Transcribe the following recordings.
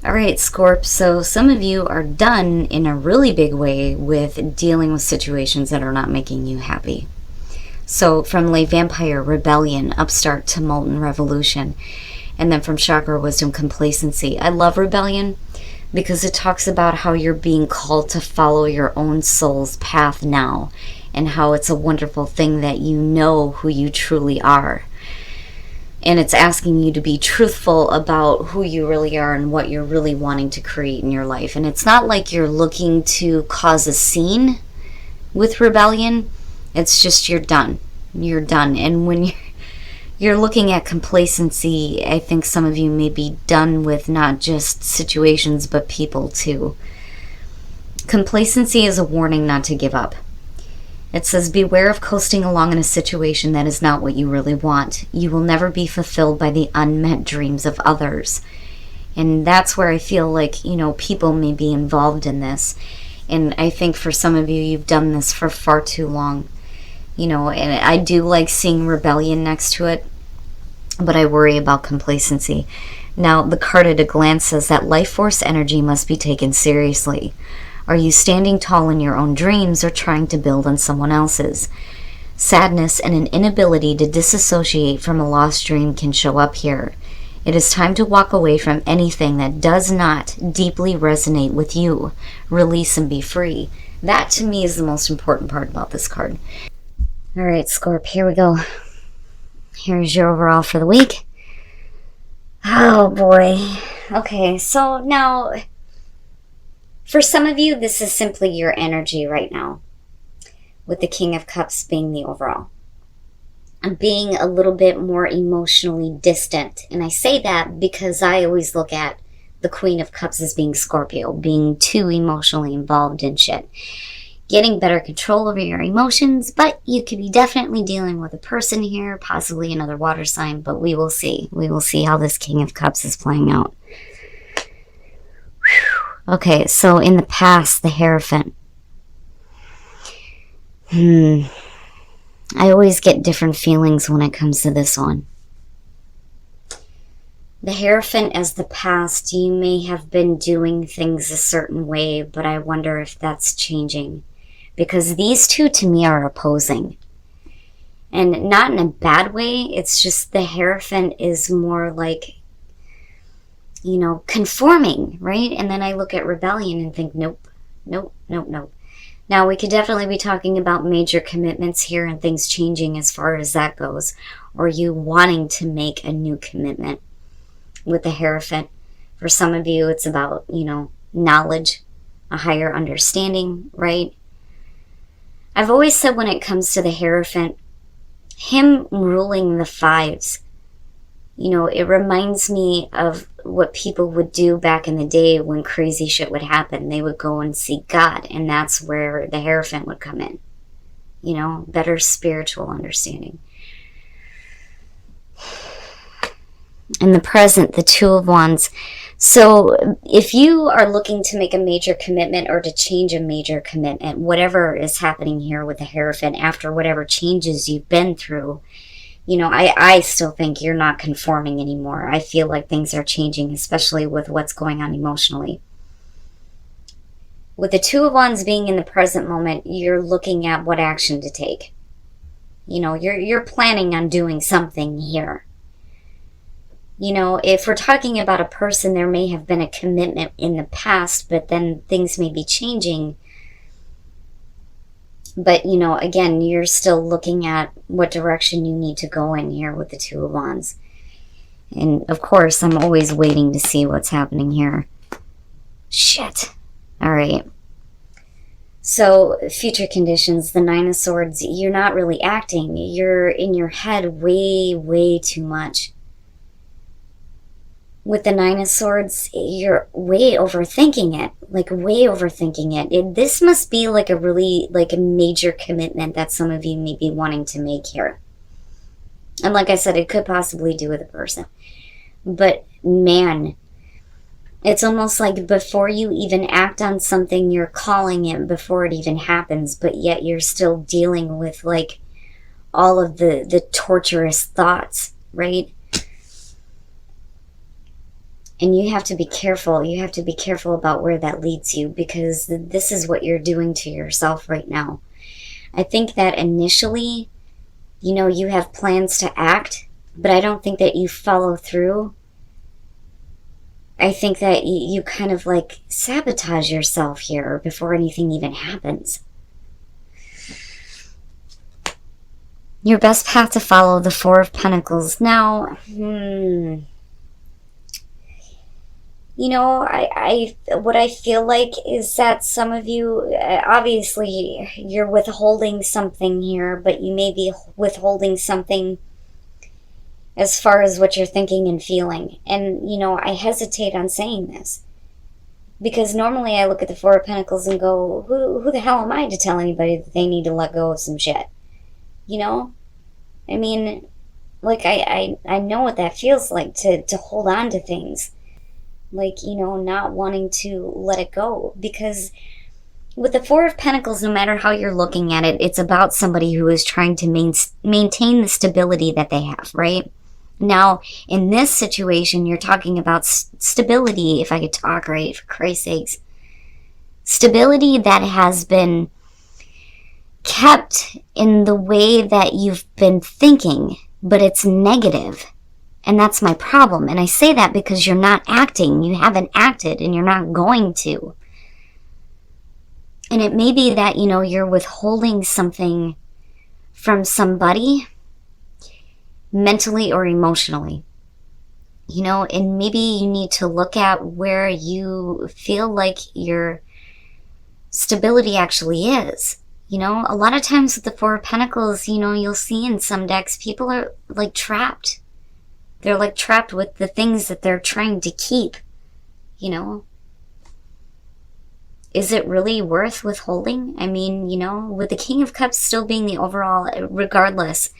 All right, Scorp, so some of you are done in a really big way with dealing with situations that are not making you happy. So from late vampire, rebellion, upstart to molten revolution, and then from chakra wisdom, complacency. I love rebellion because it talks about how you're being called to follow your own soul's path now, and how it's a wonderful thing that you know who you truly are. And it's asking you to be truthful about who you really are and what you're really wanting to create in your life. And it's not like you're looking to cause a scene with rebellion. It's just you're done. You're done. And when you're looking at complacency, I think some of you may be done with not just situations, but people too. Complacency is a warning not to give up. It says, beware of coasting along in a situation that is not what you really want. You will never be fulfilled by the unmet dreams of others. And that's where I feel like, people may be involved in this. And I think for some of you, you've done this for far too long. And I do like seeing rebellion next to it, but I worry about complacency. Now, the card at a glance says that life force energy must be taken seriously. Are you standing tall in your own dreams or trying to build on someone else's? Sadness and an inability to disassociate from a lost dream can show up here. It is time to walk away from anything that does not deeply resonate with you. Release and be free. That to me is the most important part about this card. All right, Scorp, here we go. Here's your overall for the week. Oh boy. Okay, so now, for some of you, this is simply your energy right now, with the King of Cups being the overall. I'm being a little bit more emotionally distant, and I say that because I always look at the Queen of Cups as being Scorpio, being too emotionally involved in shit. Getting better control over your emotions, but you could be definitely dealing with a person here, possibly another water sign, but we will see. We will see how this King of Cups is playing out. Okay, so in the past, the Hierophant. I always get different feelings when it comes to this one. The Hierophant as the past, you may have been doing things a certain way, but I wonder if that's changing. Because these two to me are opposing. And not in a bad way, it's just the Hierophant is more like, conforming, right? And then I look at rebellion and think, nope. Now, we could definitely be talking about major commitments here and things changing as far as that goes, or you wanting to make a new commitment with the Hierophant. For some of you, it's about, knowledge, a higher understanding, right? I've always said when it comes to the Hierophant, him ruling the fives, it reminds me of what people would do back in the day when crazy shit would happen. They would go and seek God, and that's where the Hierophant would come in. Better spiritual understanding. In the present, the Two of Wands. So if you are looking to make a major commitment or to change a major commitment, whatever is happening here with the Hierophant, after whatever changes you've been through, I still think you're not conforming anymore. I feel like things are changing, especially with what's going on emotionally. With the Two of Wands being in the present moment, you're looking at what action to take. You're planning on doing something here. If we're talking about a person, there may have been a commitment in the past, but then things may be changing. But, again, you're still looking at what direction you need to go in here with the Two of Wands. And, of course, I'm always waiting to see what's happening here. Shit. All right. So, future conditions, the Nine of Swords, you're not really acting. You're in your head way, way too much. With the Nine of Swords, you're way overthinking it. This must be like a really, a major commitment that some of you may be wanting to make here. And like I said, it could possibly do with a person. But man, it's almost like before you even act on something, you're calling it before it even happens, but yet you're still dealing with all of the torturous thoughts, right? And you have to be careful. You have to be careful about where that leads you, because this is what you're doing to yourself right now. I think that initially, you have plans to act, but I don't think that you follow through. I think that you kind of like sabotage yourself here before anything even happens. Your best path to follow, the Four of Pentacles. Now, what I feel like is that some of you, obviously, you're withholding something here, but you may be withholding something as far as what you're thinking and feeling. And, I hesitate on saying this, because normally I look at the Four of Pentacles and go, who the hell am I to tell anybody that they need to let go of some shit? I mean, like, I know what that feels like, to hold on to things. Like, not wanting to let it go. Because with the Four of Pentacles, no matter how you're looking at it, it's about somebody who is trying to maintain the stability that they have, right? Now, in this situation, you're talking about stability, if I could talk right, for Christ's sakes. Stability that has been kept in the way that you've been thinking, but it's negative. And that's my problem. And I say that because you're not acting. You haven't acted, and you're not going to. And it may be that, you're withholding something from somebody, mentally or emotionally. And maybe you need to look at where you feel like your stability actually is. A lot of times with the Four of Pentacles, you'll see in some decks, people are like trapped. They're like trapped with the things that they're trying to keep. Is it really worth withholding? I mean, with the King of Cups still being the overall, regardless,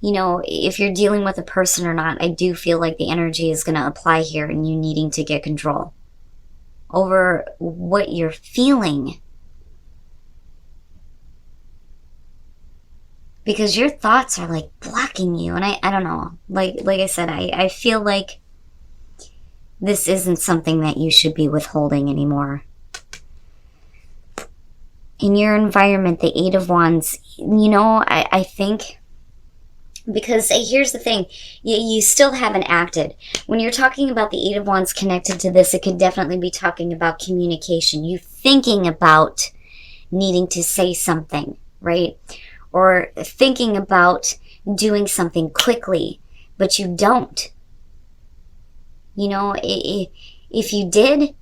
if you're dealing with a person or not, I do feel like the energy is going to apply here, and you needing to get control over what you're feeling. Because your thoughts are like blocking you. And I don't know. Like I said, I feel like this isn't something that you should be withholding anymore. In your environment, the Eight of Wands, I think, because here's the thing, you still haven't acted. When you're talking about the Eight of Wands connected to this, it could definitely be talking about communication. You thinking about needing to say something, right? Or thinking about doing something quickly, but you don't. If you did,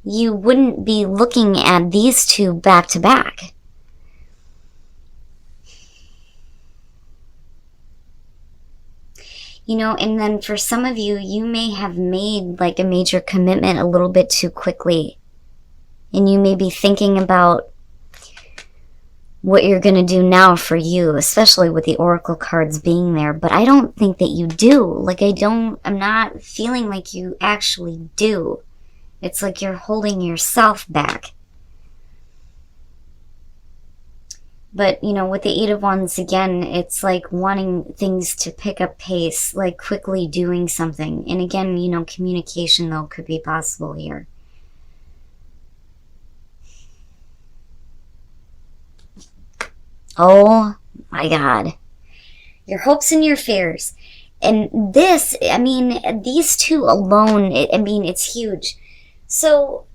you wouldn't be looking at these two back to back. And then for some of you, you may have made like a major commitment a little bit too quickly. And you may be thinking about what you're going to do now for you, especially with the Oracle cards being there. But I don't think that you do. Like, I'm not feeling like you actually do. It's like you're holding yourself back. But, with the Eight of Wands, again, it's like wanting things to pick up pace, like quickly doing something. And again, communication, though, could be possible here. Oh my God. Your hopes and your fears. And this, these two alone, it's huge. So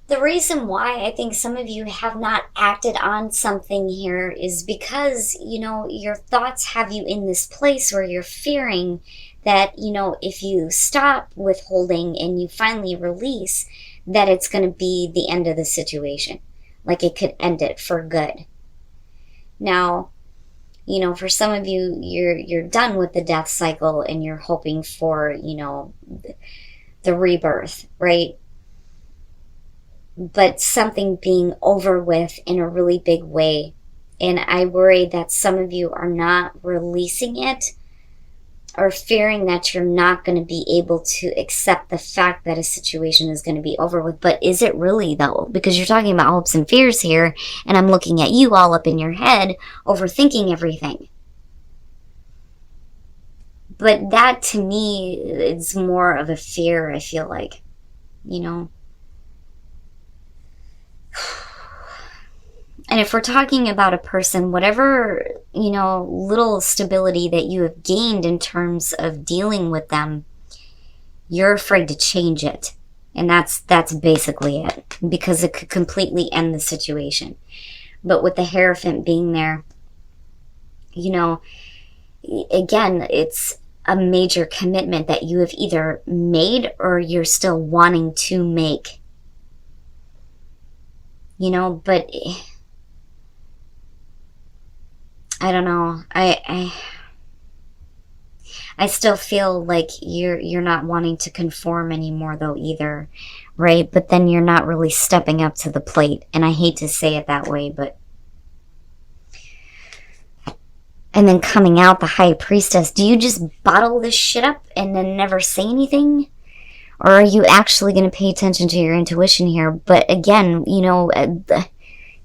the reason why I think some of you have not acted on something here is because, your thoughts have you in this place where you're fearing that, if you stop withholding and you finally release, that it's going to be the end of the situation. Like it could end it for good. Now, for some of you, you're done with the death cycle and you're hoping for, the rebirth, right? But something being over with in a really big way. And I worry that some of you are not releasing it, or fearing that you're not going to be able to accept the fact that a situation is going to be over with. But is it really, though? Because you're talking about hopes and fears here, and I'm looking at you all up in your head, overthinking everything. But that, to me, is more of a fear, I feel like. you know. And if we're talking about a person, whatever, little stability that you have gained in terms of dealing with them, you're afraid to change it. And that's basically it, because it could completely end the situation. But with the Hierophant being there, again, it's a major commitment that you have either made or you're still wanting to make. But I don't know. I still feel like you're not wanting to conform anymore though either, right? But then you're not really stepping up to the plate. And I hate to say it that way, but... And then coming out the High Priestess, do you just bottle this shit up and then never say anything? Or are you actually going to pay attention to your intuition here? But again,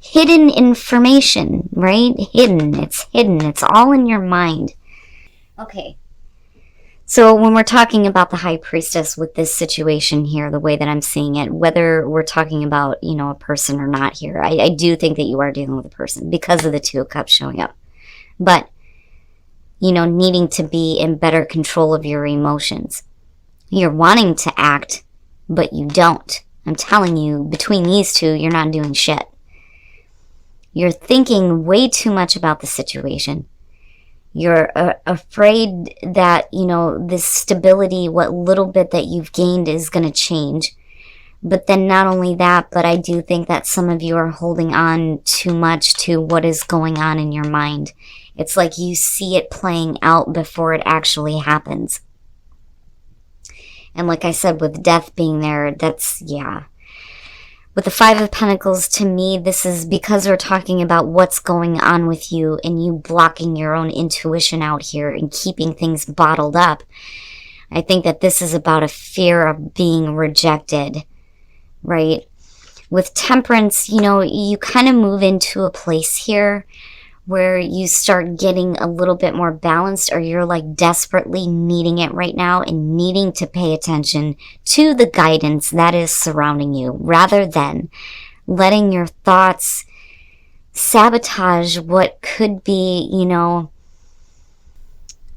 hidden information, right? It's hidden. It's all in your mind. Okay. So when we're talking about the High Priestess with this situation here, the way that I'm seeing it, whether we're talking about, a person or not here, I do think that you are dealing with a person because of the Two of Cups showing up. But, needing to be in better control of your emotions. You're wanting to act, but you don't. I'm telling you, between these two, you're not doing shit. You're thinking way too much about the situation. You're afraid that, this stability, what little bit that you've gained is going to change. But then not only that, but I do think that some of you are holding on too much to what is going on in your mind. It's like you see it playing out before it actually happens. And like I said, with death being there, that's, yeah. With the Five of Pentacles, to me, this is because we're talking about what's going on with you and you blocking your own intuition out here and keeping things bottled up. I think that this is about a fear of being rejected, right? With Temperance, you kind of move into a place here where you start getting a little bit more balanced, or you're like desperately needing it right now and needing to pay attention to the guidance that is surrounding you rather than letting your thoughts sabotage what could be,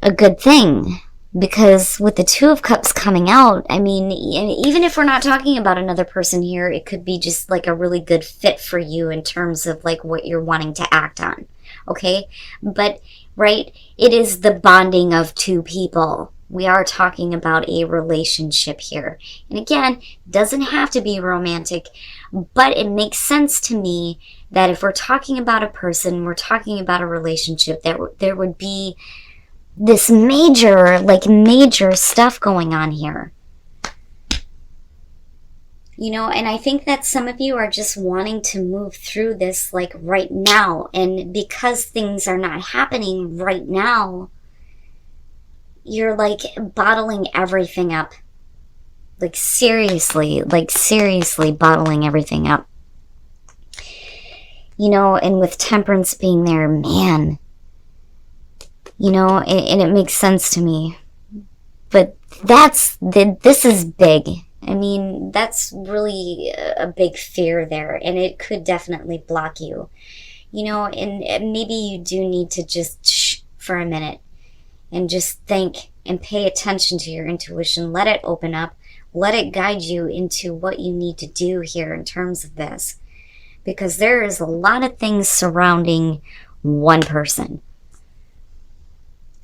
a good thing. Because with the Two of Cups coming out, I mean, even if we're not talking about another person here, it could be just like a really good fit for you in terms of like what you're wanting to act on. Okay? But, right, it is the bonding of two people. We are talking about a relationship here. And again, doesn't have to be romantic, but it makes sense to me that if we're talking about a person, we're talking about a relationship, that there would be this major stuff going on here. And I think that some of you are just wanting to move through this like right now. And because things are not happening right now, you're like bottling everything up. Like seriously bottling everything up. And with Temperance being there, man, and it makes sense to me. But this is big. I mean, that's really a big fear there, and it could definitely block you. And maybe you do need to just shh for a minute and just think and pay attention to your intuition. Let it open up. Let it guide you into what you need to do here in terms of this. Because there is a lot of things surrounding one person.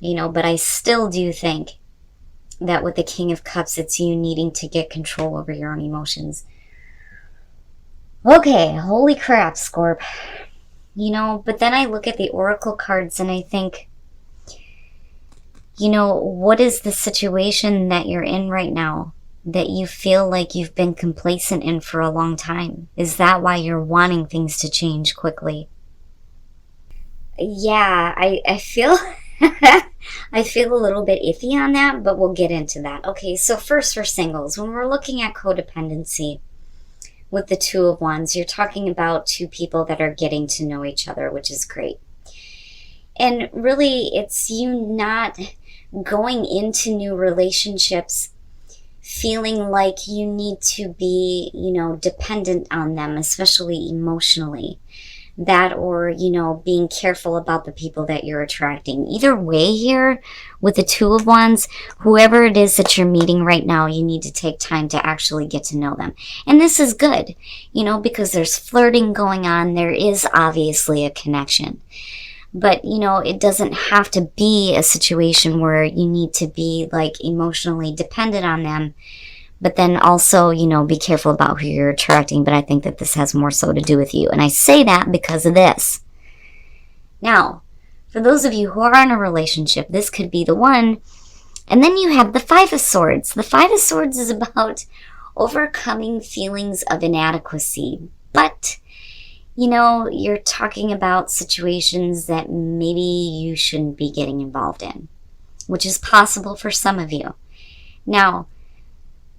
But I still do think that with the King of Cups, it's you needing to get control over your own emotions. Okay, holy crap, Scorp. But then I look at the Oracle cards and I think, what is the situation that you're in right now that you feel like you've been complacent in for a long time? Is that why you're wanting things to change quickly? Yeah, I feel... I feel a little bit iffy on that, but we'll get into that. Okay, so first for singles, when we're looking at codependency with the Two of Wands, you're talking about two people that are getting to know each other, which is great. And really, it's you not going into new relationships feeling like you need to be, dependent on them, especially emotionally. That, or, being careful about the people that you're attracting. Either way here, with the Two of Wands, whoever it is that you're meeting right now, you need to take time to actually get to know them. And this is good, because there's flirting going on. There is obviously a connection. But, it doesn't have to be a situation where you need to be like emotionally dependent on them. But then also, be careful about who you're attracting. But I think that this has more so to do with you. And I say that because of this. Now, for those of you who are in a relationship, this could be the one. And then you have the Five of Swords. The Five of Swords is about overcoming feelings of inadequacy. But, you're talking about situations that maybe you shouldn't be getting involved in, which is possible for some of you. Now,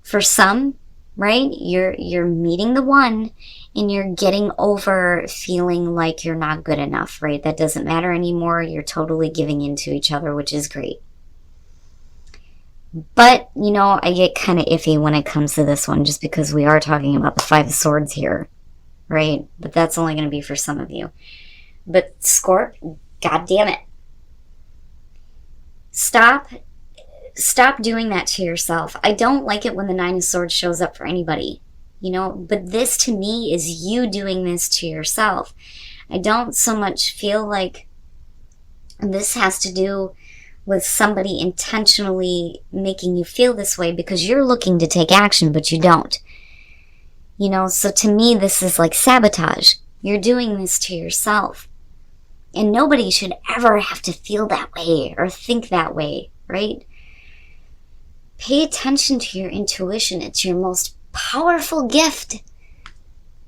for some, right, you're meeting the one and you're getting over feeling like you're not good enough, right? That doesn't matter anymore. You're totally giving into each other, which is great. But, I get kind of iffy when it comes to this one, just because we are talking about the Five of Swords here, right? But that's only going to be for some of you. But Scorp, God damn it. Stop doing that to yourself. I don't like it when the Nine of Swords shows up for anybody, but this to me is you doing this to yourself. I don't so much feel like this has to do with somebody intentionally making you feel this way, because you're looking to take action, but you don't. So to me, this is like sabotage. You're doing this to yourself. And nobody should ever have to feel that way or think that way, right? Pay attention to your intuition. It's your most powerful gift.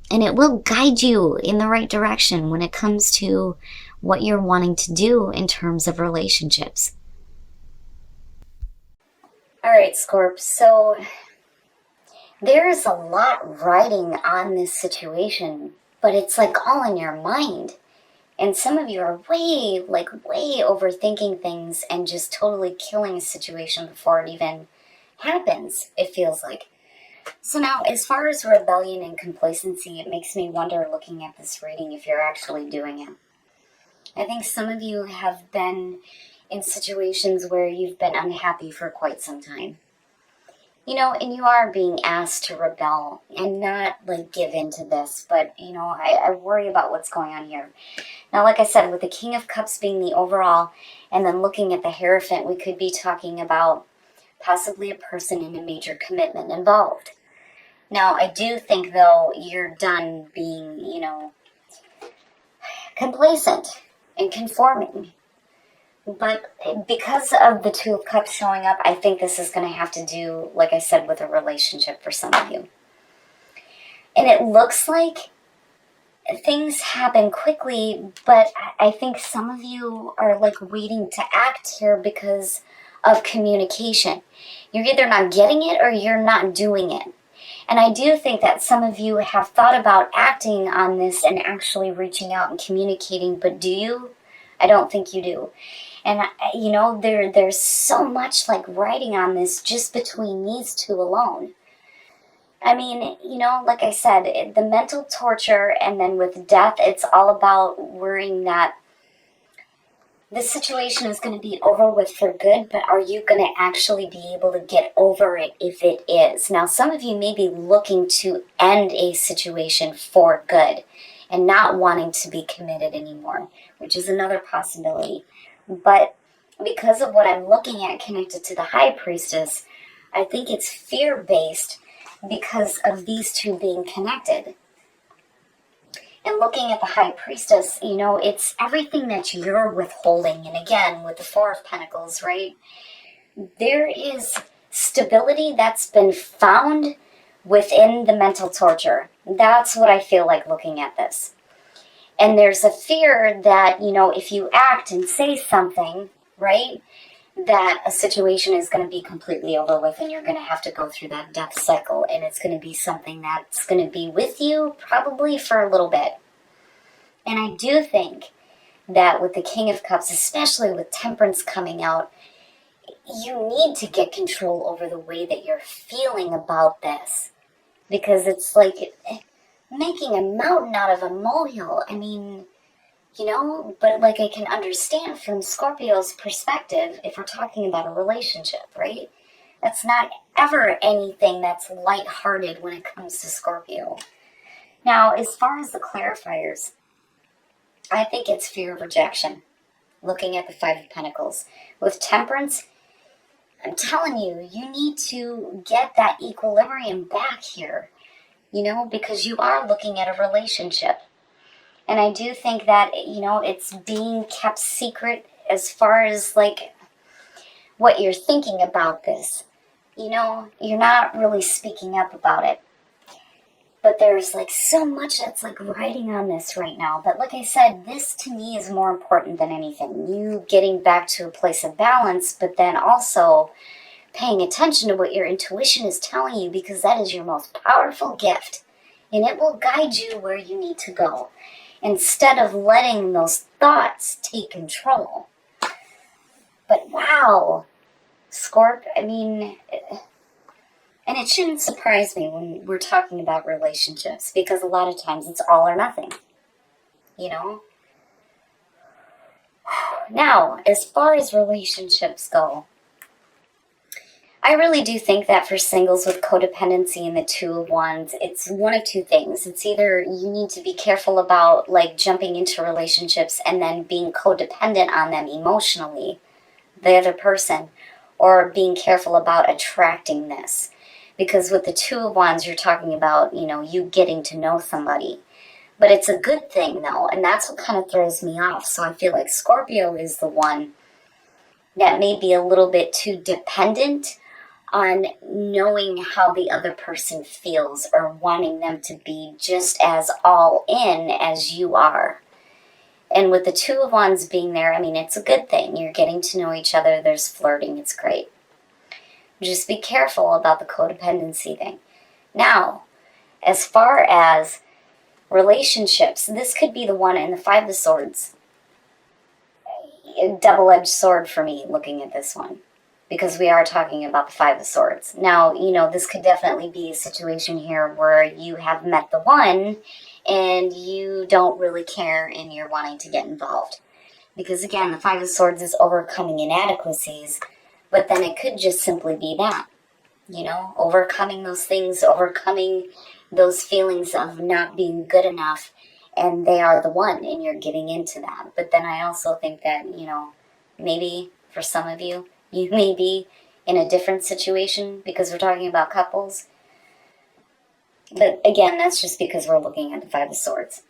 And it will guide you in the right direction when it comes to what you're wanting to do in terms of relationships. All right, Scorp. So there is a lot riding on this situation, but it's like all in your mind. And some of you are way overthinking things and just totally killing a situation before it even happens, it feels like. So now, as far as rebellion and complacency, it makes me wonder, looking at this reading, if you're actually doing it. I think some of you have been in situations where you've been unhappy for quite some time. And you are being asked to rebel and not give into this, but I worry about what's going on here. Now, like I said, with the King of Cups being the overall, and then looking at the Hierophant, we could be talking about possibly a person in a major commitment involved. Now, I do think, though, you're done being, complacent and conforming. But because of the Two of Cups showing up, I think this is going to have to do, like I said, with a relationship for some of you. And it looks like things happen quickly, but I think some of you are waiting to act here because of communication. You're either not getting it or you're not doing it. And I do think that some of you have thought about acting on this and actually reaching out and communicating, but do you? I don't think you do. And, there's so much writing on this just between these two alone. I mean, like I said, the mental torture, and then with death, it's all about worrying that this situation is going to be over with for good, but are you going to actually be able to get over it if it is? Now, some of you may be looking to end a situation for good and not wanting to be committed anymore, which is another possibility. But because of what I'm looking at connected to the High Priestess, I think it's fear-based because of these two being connected. And looking at the High Priestess, it's everything that you're withholding. And again, with the Four of Pentacles, right? There is stability that's been found within the mental torture. That's what I feel like looking at this. And there's a fear that, if you act and say something, right, that a situation is going to be completely over with and you're going to have to go through that death cycle, and it's going to be something that's going to be with you probably for a little bit. And I do think that with the King of Cups, especially with Temperance coming out, you need to get control over the way that you're feeling about this. Because it's like making a mountain out of a molehill. I mean, but like I can understand from Scorpio's perspective if we're talking about a relationship, right? That's not ever anything that's lighthearted when it comes to Scorpio. Now, as far as the clarifiers, I think it's fear of rejection. Looking at the Five of Pentacles. With Temperance, I'm telling you, you need to get that equilibrium back here, because you are looking at a relationship. And I do think that, it's being kept secret as far as, like, what you're thinking about this. You're not really speaking up about it. But there's, like, so much that's, like, riding on this right now. But like I said, this to me is more important than anything. You getting back to a place of balance, but then also paying attention to what your intuition is telling you, because that is your most powerful gift. And it will guide you where you need to go, instead of letting those thoughts take control. But wow, Scorp, I mean, and it shouldn't surprise me when we're talking about relationships, because a lot of times it's all or nothing, Now, as far as relationships go, I really do think that for singles with codependency and the Two of Wands, it's one of two things. It's either you need to be careful about, like, jumping into relationships and then being codependent on them emotionally, the other person, or being careful about attracting this. Because with the Two of Wands, you're talking about, you getting to know somebody. But it's a good thing, though, and that's what kind of throws me off. So I feel like Scorpio is the one that may be a little bit too dependent on knowing how the other person feels, or wanting them to be just as all in as you are. And with the Two of Wands being there, I mean, it's a good thing. You're getting to know each other. There's flirting. It's great. Just be careful about the codependency thing. Now, as far as relationships, this could be the one in the Five of Swords. A double-edged sword for me looking at this one, because we are talking about the Five of Swords. Now, this could definitely be a situation here where you have met the one and you don't really care and you're wanting to get involved. Because again, the Five of Swords is overcoming inadequacies, but then it could just simply be that, overcoming those things, overcoming those feelings of not being good enough, and they are the one, and you're getting into that. But then I also think that, maybe for some of you, you may be in a different situation, because we're talking about couples. But again, that's just because we're looking at the Five of Swords.